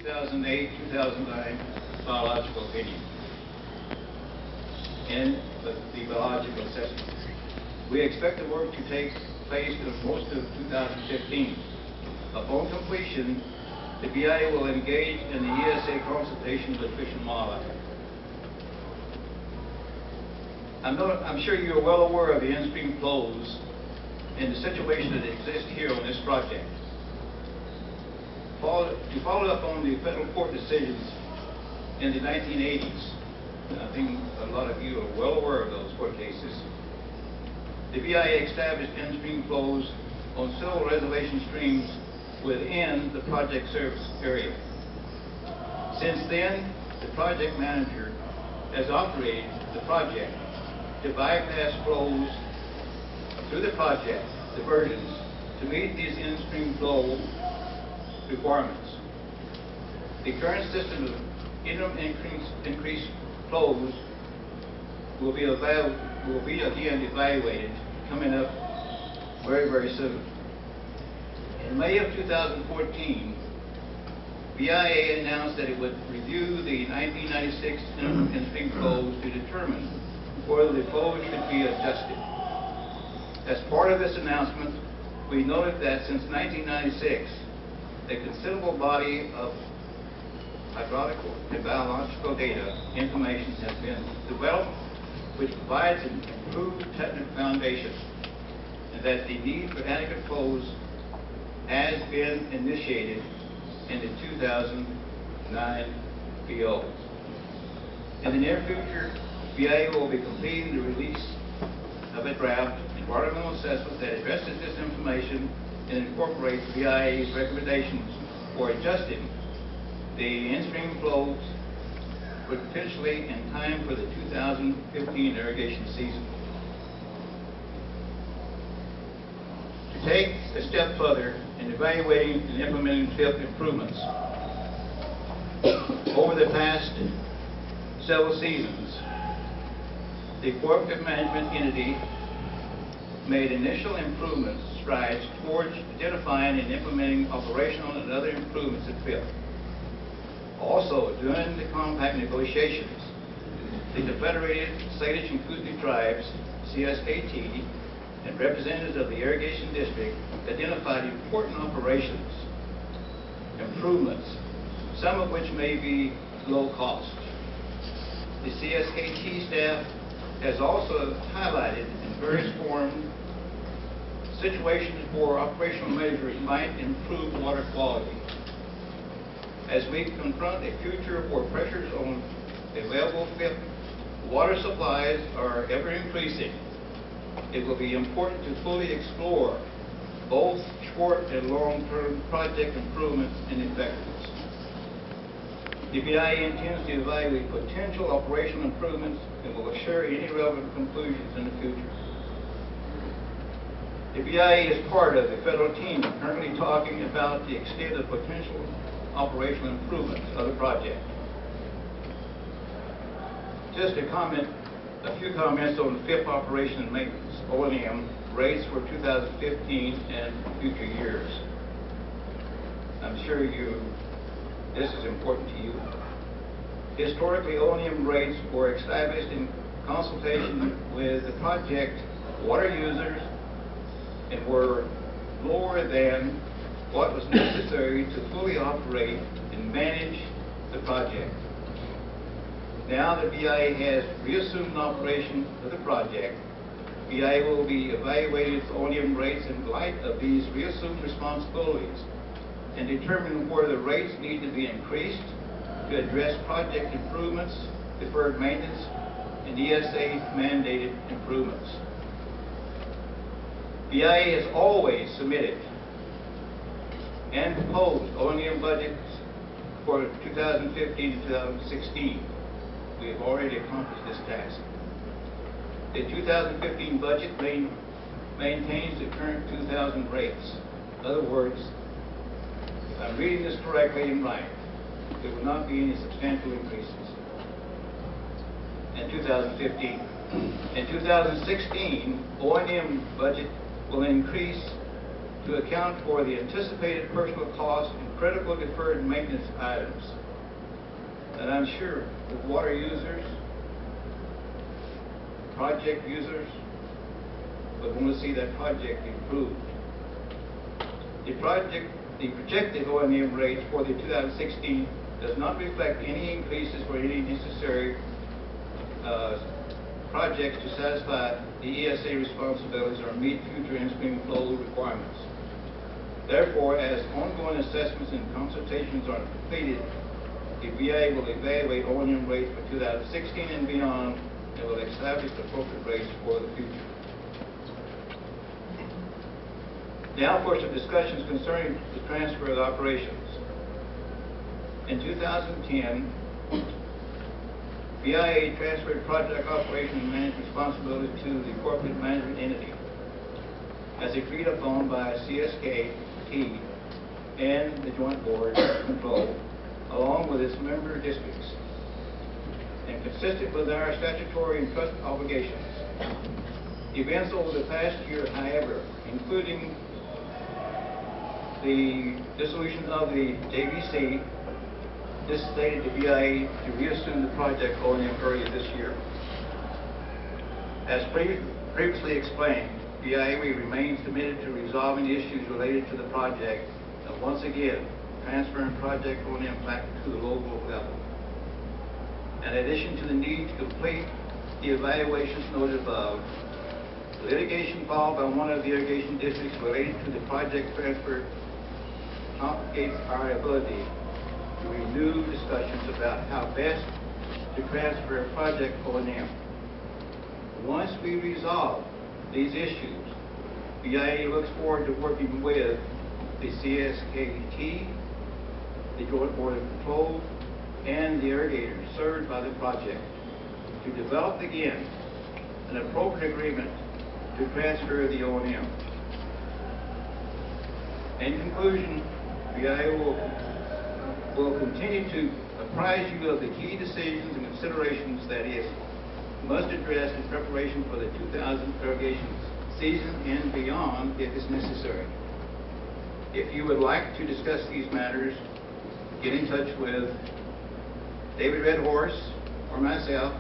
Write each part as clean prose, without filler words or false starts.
2008-2009 biological opinion and the biological assessment. We expect the work to take place in most of 2015. Upon completion, the BIA will engage in the ESA consultation with Fish and Wildlife. I'm sure you are well aware of the in-stream flows and the situation that exists here on this project. To follow up on the federal court decisions in the 1980s, I think a lot of you are well aware of those court cases. The BIA established in-stream flows on several reservation streams within the project service area. Since then, the project manager has operated the project to bypass flows through the project diversions to meet these in-stream flow requirements. The current system of interim increased flows will be again evaluated coming up very, very soon. In May of 2014, BIA announced that it would review the 1996 interim in-stream flows to determine whether the flows should be adjusted. As part of this announcement, we noted that since 1996, a considerable body of hydraulical and biological data information has been developed, which provides an improved technical foundation, and that the need for adequate flows has been initiated in the 2009 POs. In the near future, BIA will be completing the release of a draft environmental assessment that addresses this information and incorporates BIA's recommendations for adjusting the in-stream flows potentially in time for the 2015 irrigation season. To take a step further in evaluating and implementing field improvements, over the past several seasons, the cooperative management entity made initial improvements strides towards identifying and implementing operational and other improvements at field. Also, during the compact negotiations, the Confederated Salish and Kootenai Tribes, CSKT, and representatives of the Irrigation District identified important operations, improvements, some of which may be low cost. The CSKT staff has also highlighted in various forms situations where operational measures might improve water quality. As we confront a future where pressures on available water supplies are ever increasing, it will be important to fully explore both short and long-term project improvements and effectiveness. The BIA intends to evaluate potential operational improvements and will share any relevant conclusions in the future. The BIA is part of the federal team currently talking about the extent of potential operational improvements of the project. Just a few comments on the FIP operation and maintenance, O&M, rates for 2015 and future years. I'm sure this is important to you. Historically, O&M rates were established in consultation with the project water users and were lower than what was necessary to fully operate and manage the project. Now the BIA has reassumed operation of the project. BIA will be evaluating its O&M rates in light of these reassumed responsibilities and determine where the rates need to be increased to address project improvements, deferred maintenance, and ESA mandated improvements. BIA has always submitted and proposed O&M budgets for 2015 to 2016. We have already accomplished this task. The 2015 budget maintains the current 2000 rates. In other words, if I'm reading this correctly and right, there will not be any substantial increases in 2015. In 2016, O&M budget will increase to account for the anticipated personal costs critical deferred maintenance items that I'm sure the water users, project users, would want to see that project improved. The projected O&M rates for the 2016 does not reflect any increases for any necessary projects to satisfy the ESA responsibilities or meet future in-stream flow requirements. Therefore, as ongoing assessments and consultations are completed, the BIA will evaluate O&M rates for 2016 and beyond and will establish appropriate rates for the future. Now for some discussions concerning the transfer of operations. In 2010, BIA transferred project operation and management responsibilities to the corporate management entity as agreed upon by CSKT and the Joint Board of Control, along with its member districts, and consistent with our statutory and trust obligations. Events over the past year, however, including the dissolution of the JBC, necessitated the BIA to reassume the project O&M earlier this year. As previously explained, BIA remains committed to resolving issues related to the project and once again transferring project O&M back to the local level. In addition to the need to complete the evaluations noted above, litigation filed by one of the irrigation districts related to the project transfer complicates our ability to renew discussions about how best to transfer project O&M. Once we resolve these issues, BIA looks forward to working with the CSKT, the Joint Board of Control, and the irrigators served by the project to develop again an appropriate agreement to transfer the O&M. In conclusion, BIA will continue to apprise you of the key decisions and considerations that it must address in preparation for the 2000 irrigation season and beyond if it's necessary. If you would like to discuss these matters, get in touch with David Redhorse or myself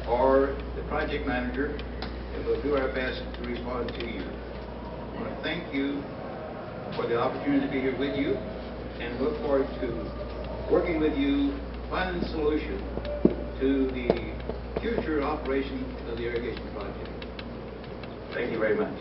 or the project manager, and we'll do our best to respond to you. I want to thank you for the opportunity to be here with you and look forward to working with you, finding a solution to the future operation of the irrigation project. Thank you very much.